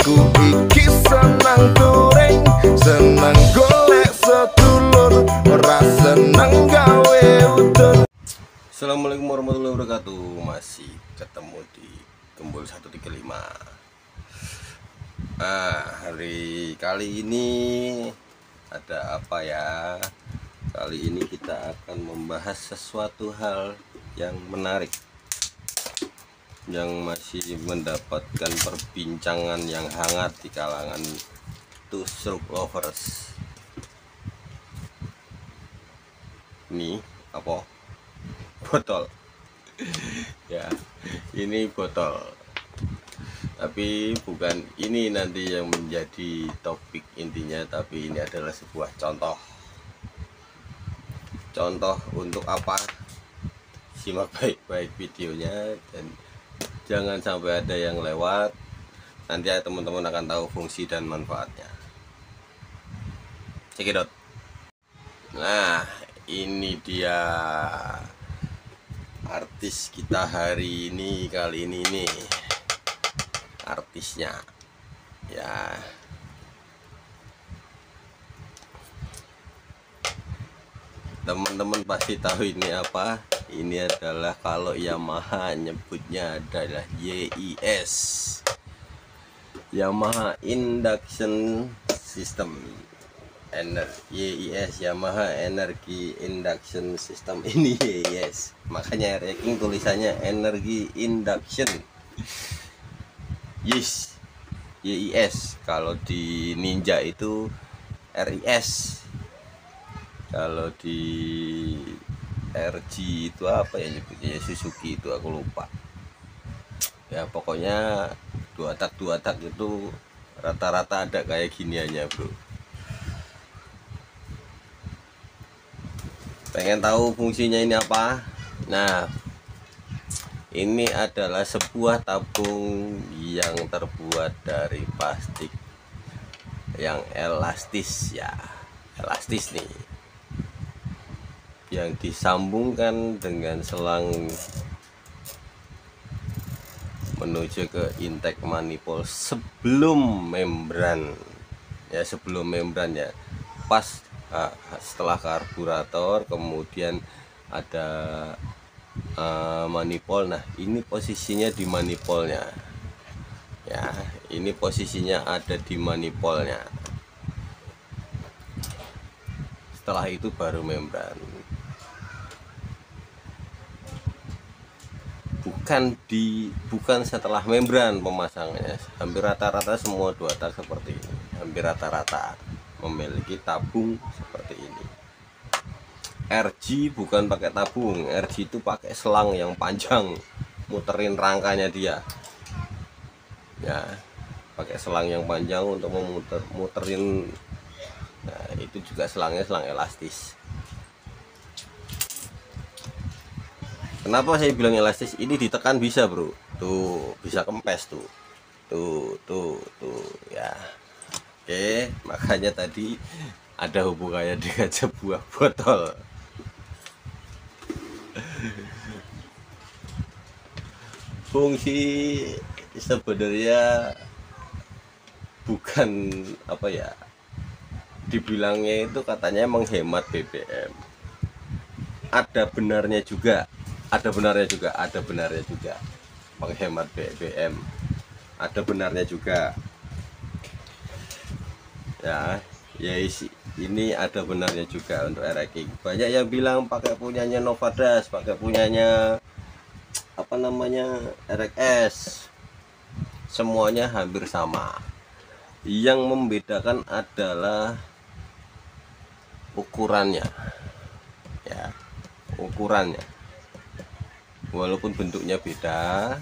Aku iki seneng touring, seneng golek sedulur, ora seneng gawe udur. Assalamualaikum warahmatullahi wabarakatuh. Masih ketemu di Gembul 135. Hari kali ini ada apa ya? Kali ini kita akan membahas sesuatu hal yang menarik, yang masih mendapatkan perbincangan yang hangat di kalangan two stroke lovers. Ini apa? Botol. Ya, ini botol. Tapi bukan ini nanti yang menjadi topik intinya, tapi ini adalah sebuah contoh. Contoh untuk apa? Simak baik-baik videonya dan jangan sampai ada yang lewat. Nanti teman-teman akan tahu fungsi dan manfaatnya. Cekidot. Nah, ini dia artis kita hari ini, kali ini nih artisnya ya. Teman-teman pasti tahu ini apa. Ini adalah, kalau Yamaha nyebutnya adalah YIS, Yamaha Induction System. YIS, Yamaha Energy Induction System. Ini YIS, makanya ranking tulisannya Energy Induction. Yes, YIS. Kalau di Ninja itu RIS. Kalau di RG itu apa ya nyebutnya, Suzuki itu aku lupa. Ya pokoknya dua tak itu rata-rata ada kayak giniannya, bro. Pengen tahu fungsinya ini apa? Nah, ini adalah sebuah tabung yang terbuat dari plastik yang elastis ya, elastis nih, yang disambungkan dengan selang menuju ke intake manifold sebelum membran ya, sebelum membran ya, pas setelah karburator kemudian ada manifold. Nah, ini posisinya di manifoldnya ya, ini posisinya ada di manifoldnya. Setelah itu baru membran. Bukan setelah membran pemasangannya. Hampir rata-rata semua dua tak seperti ini, hampir rata-rata memiliki tabung seperti ini. RG bukan pakai tabung, RG itu pakai selang yang panjang, muterin rangkanya dia ya, pakai selang yang panjang untuk muterin. Nah, itu juga selangnya selang elastis. Kenapa saya bilang elastis? Ini ditekan bisa, bro. Tuh, bisa kempes tuh. Tuh ya. Oke, makanya tadi ada hubungannya dengan sebuah botol. Fungsi sebenarnya bukan apa ya, dibilangnya itu katanya menghemat BBM. Ada benarnya juga menghemat BBM, ada benarnya juga ya. Ini ada benarnya juga untuk ranking. Banyak yang bilang pakai punyanya Novadas, pakai punyanya apa namanya, RX, semuanya hampir sama. Yang membedakan adalah ukurannya ya, ukurannya. Walaupun bentuknya beda,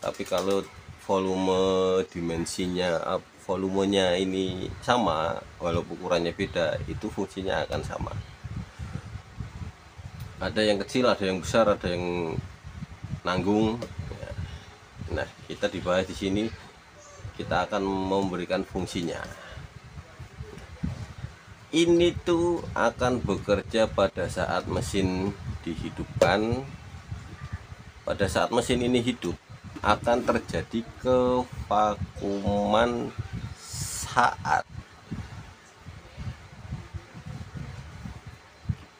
tapi kalau volume dimensinya, volumenya ini sama, walaupun ukurannya beda, itu fungsinya akan sama. Ada yang kecil, ada yang besar, ada yang nanggung ya. Nah, kita dibahas di sini, kita akan memberikan fungsinya. Ini tuh akan bekerja pada saat mesin dihidupkan. Pada saat mesin ini hidup, akan terjadi kevakuman saat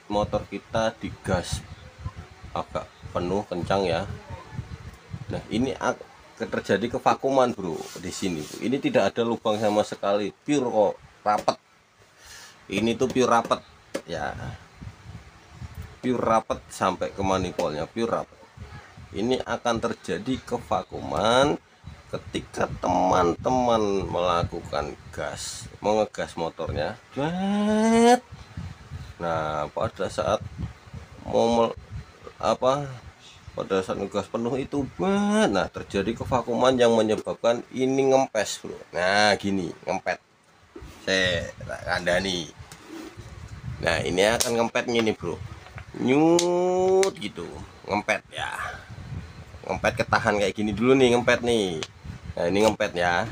motor kita digas agak penuh kencang ya. Nah ini terjadi kevakuman bro di sini. Ini tidak ada lubang sama sekali, pure kok, rapet. Ini tuh pure rapet ya, pure rapet sampai ke manifolnya, pure rapet. Ini akan terjadi kevakuman ketika teman-teman melakukan gas, mau ngegas motornya. Nah pada saat mau pada saat ngegas penuh itu, nah terjadi kevakuman yang menyebabkan ini ngempes bro. Nah gini, ngempet, saya kandani. Nah ini akan ngempet gini bro, nyut gitu, ngempet ya, ngempet ketahan kayak gini dulu nih, ngempet nih. Nah ini ngempet ya,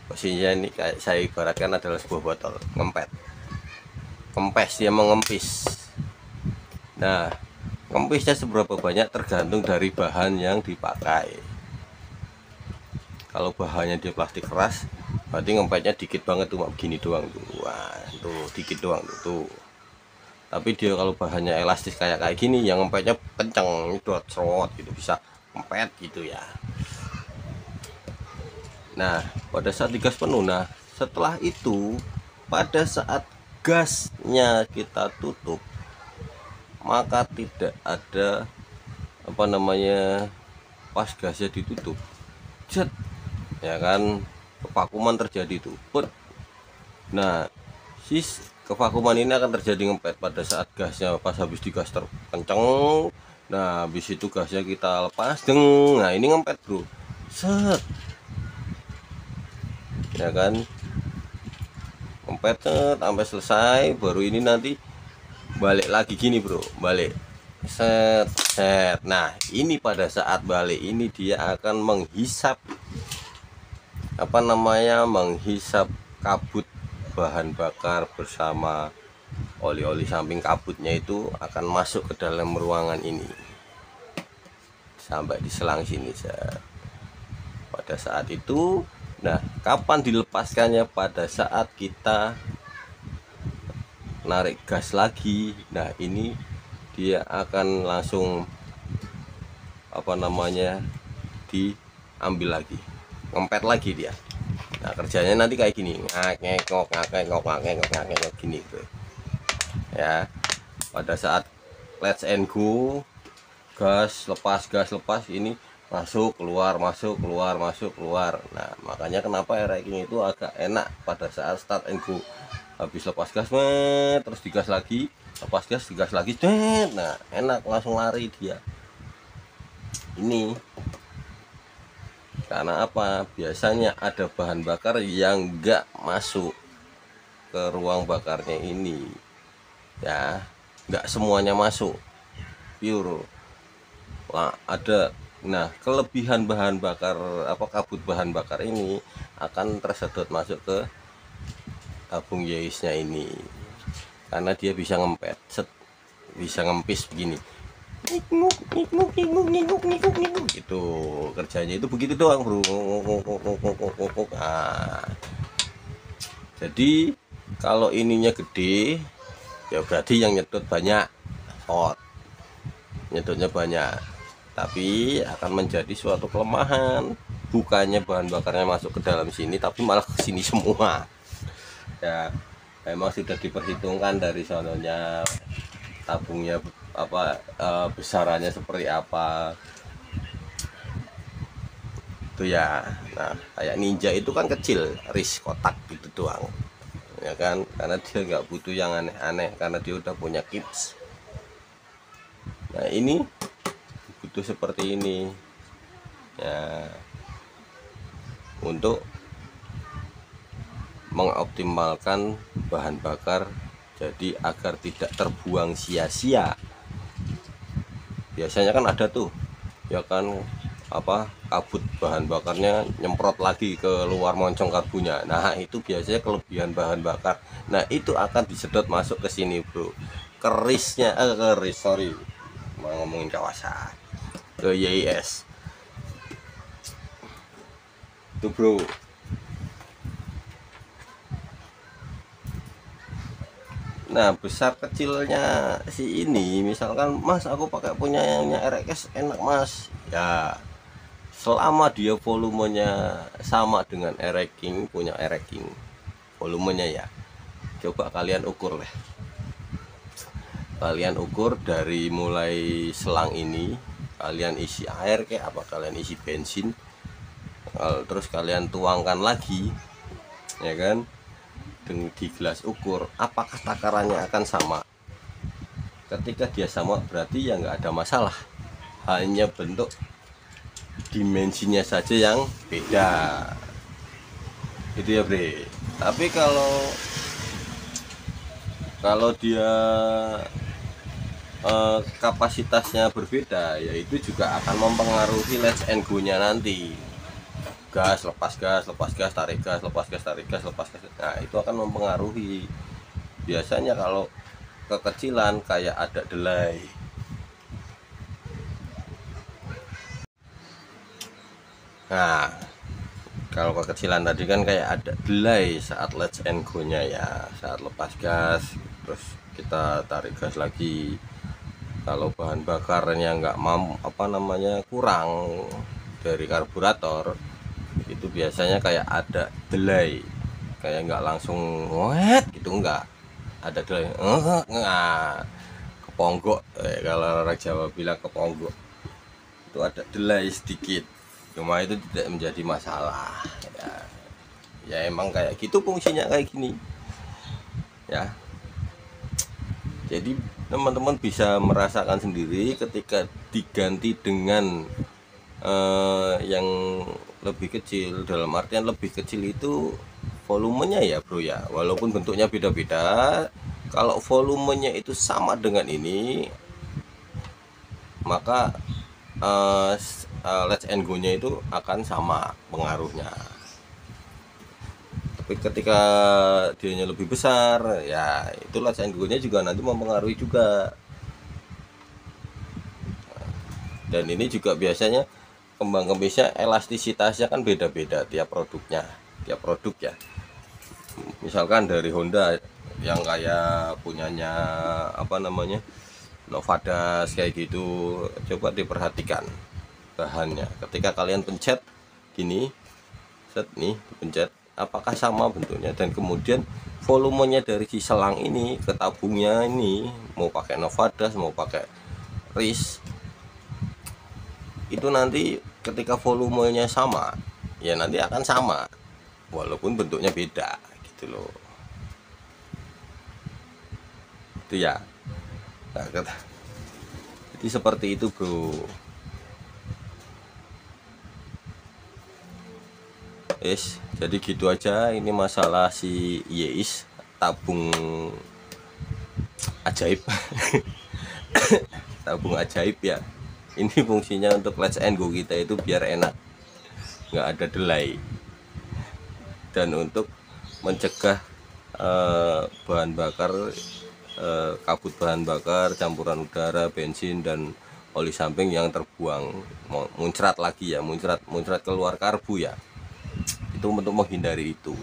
posisinya ini kayak saya ibaratkan adalah sebuah botol, ngempet, kempes, dia mengempis. Nah kempisnya seberapa banyak tergantung dari bahan yang dipakai. Kalau bahannya dia plastik keras, berarti ngempetnya dikit banget tuh, begini doang tuh. Wah tuh dikit doang tuh. Tapi dia kalau bahannya elastis kayak gini, yang ngempetnya kenceng, itu cerot gitu, bisa ngempet gitu ya. Nah pada saat digas penuh, nah setelah itu pada saat gasnya kita tutup, maka tidak ada pas gasnya ditutup, cet ya kan, kevakuman terjadi tuh. Nah kevakuman ini akan terjadi ngempet pada saat gasnya, pas habis digas terkenceng. Nah habis itu gasnya kita lepas, nah ini ngempet bro, set ya kan, ngempet sampai selesai. Baru ini nanti balik lagi gini bro, balik set set. Nah ini pada saat balik ini dia akan menghisap menghisap kabut bahan bakar bersama oli-oli samping kabutnya, itu akan masuk ke dalam ruangan ini sampai di selang sini set. Pada saat itu, nah kapan dilepaskannya? Pada saat kita narik gas lagi. Nah ini dia akan langsung diambil lagi, ngempet lagi dia. Nah kerjanya nanti kayak gini, ngakengok gini bro ya. Pada saat let's and go, gas lepas, ini masuk keluar, masuk keluar, masuk keluar. Nah makanya kenapa air racking itu agak enak pada saat start and go. Habis lepas gas terus digas lagi, lepas gas digas lagi, nah enak, langsung lari dia. Ini karena apa? Biasanya ada bahan bakar yang enggak masuk ke ruang bakarnya ini ya, enggak semuanya masuk pure. Nah kelebihan bahan bakar kabut bahan bakar ini akan tersedot masuk ke tabung yeisnya ini, karena dia bisa ngempet, bisa ngempis begini, gitu kerjanya. Itu begitu doang bro. Nah, jadi kalau ininya gede ya berarti yang nyedot banyak, nyedotnya banyak, tapi akan menjadi suatu kelemahan. Bukannya bahan bakarnya masuk ke dalam sini, tapi malah ke sini semua ya. Memang sudah diperhitungkan dari sononya, tabungnya besarannya seperti apa itu ya. Nah kayak Ninja itu kan kecil, ris kotak gitu doang ya kan, karena dia nggak butuh yang aneh-aneh, karena dia udah punya kips. Nah ini butuh seperti ini ya, untuk mengoptimalkan bahan bakar, jadi agar tidak terbuang sia-sia. Biasanya kan ada tuh ya kan, kabut bahan bakarnya nyemprot lagi ke luar moncong karbunya. Nah itu biasanya kelebihan bahan bakar. Nah itu akan disedot masuk ke sini bro, mau ngomongin Kawasaki, ke YIS. gitu bro. Nah besar kecilnya si ini, misalkan mas aku pakai punyanya RX enak mas ya, selama dia volumenya sama dengan RX King, punya RX King volumenya ya, coba kalian ukur lah, kalian ukur dari mulai selang ini, kalian isi air kayak apa, kalian isi bensin, terus kalian tuangkan lagi ya kan, di gelas ukur, apakah takarannya akan sama? Ketika dia sama berarti ya nggak ada masalah, hanya bentuk dimensinya saja yang beda itu ya bre. Tapi kalau dia kapasitasnya berbeda, ya itu juga akan mempengaruhi let's and go nya nanti, gas lepas gas, lepas gas tarik gas, lepas gas tarik gas, lepas gas. Nah itu akan mempengaruhi. Biasanya kalau kekecilan kayak ada delay. Nah kalau kekecilan tadi kan kayak ada delay saat let's and go nya ya, saat lepas gas terus kita tarik gas lagi. Kalau bahan bakarnya nggak kurang dari karburator, itu biasanya kayak ada delay, kayak nggak langsung wet gitu, nggak ada delay, nggak keponggok, kalau orang Jawa bilang keponggok, itu ada delay sedikit, cuma itu tidak menjadi masalah ya. Ya emang kayak gitu fungsinya kayak gini ya. Jadi teman-teman bisa merasakan sendiri ketika diganti dengan yang lebih kecil, dalam artian lebih kecil itu volumenya ya bro ya, walaupun bentuknya beda-beda, kalau volumenya itu sama dengan ini maka let's and go nya itu akan sama pengaruhnya. Tapi ketika dianya lebih besar ya itu let's and go nya juga nanti mempengaruhi juga. Dan ini juga biasanya kembang kempisnya elastisitasnya kan beda-beda tiap produknya, tiap produk ya. Misalkan dari Honda yang kayak punyanya Novadas kayak gitu, coba diperhatikan bahannya. Ketika kalian pencet gini, set nih dipencet, apakah sama bentuknya, dan kemudian volumenya dari si selang ini ke tabungnya ini, mau pakai Novadas mau pakai RIS, itu nanti ketika volumenya sama ya nanti akan sama walaupun bentuknya beda gitu loh. Itu ya. Nah, jadi seperti itu bro. Jadi gitu aja, ini masalah si Yeis tabung ajaib. Tabung ajaib ya. Ini fungsinya untuk let's and go kita itu biar enak, nggak ada delay, dan untuk mencegah bahan bakar, kabut bahan bakar, campuran udara, bensin dan oli samping yang terbuang muncrat lagi ya, muncrat keluar karbu ya, itu untuk menghindari itu.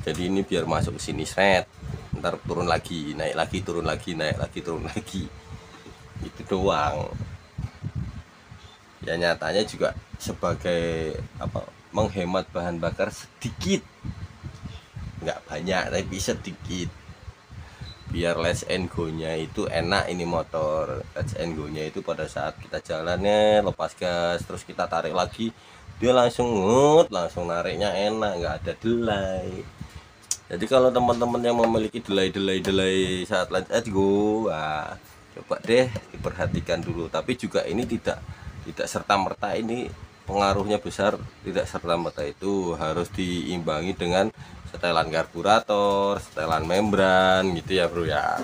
Jadi ini biar masuk ke sini seret, ntar turun lagi, naik lagi, turun lagi, naik lagi, turun lagi, itu doang ya. Nyatanya juga sebagai menghemat bahan bakar sedikit, nggak banyak tapi sedikit, biar let's and go nya itu enak. Ini motor let's and go nya itu pada saat kita jalannya lepas gas terus kita tarik lagi, dia langsung langsung nariknya enak, nggak ada delay. Jadi kalau teman-teman yang memiliki delay saat let's and go, coba deh diperhatikan dulu. Tapi juga ini tidak serta-merta ini pengaruhnya besar, tidak serta-merta itu harus diimbangi dengan setelan karburator, setelan membran gitu ya bro ya.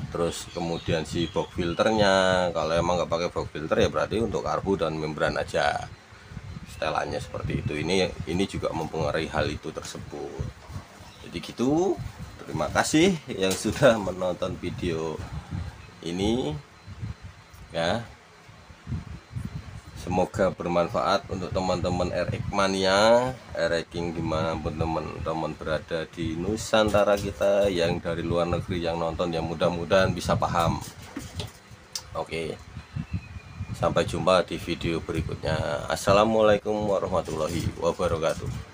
Terus kemudian si box filternya, kalau emang nggak pakai box filter ya berarti untuk karbu dan membran aja setelannya seperti itu. Ini juga mempengaruhi hal itu tersebut. Jadi gitu, terima kasih yang sudah menonton video ini ya. Semoga bermanfaat untuk teman-teman RX Mania, RX dimanapun teman-teman berada di Nusantara kita, yang dari luar negeri yang nonton, yang mudah-mudahan bisa paham. Oke, sampai jumpa di video berikutnya. Assalamualaikum warahmatullahi wabarakatuh.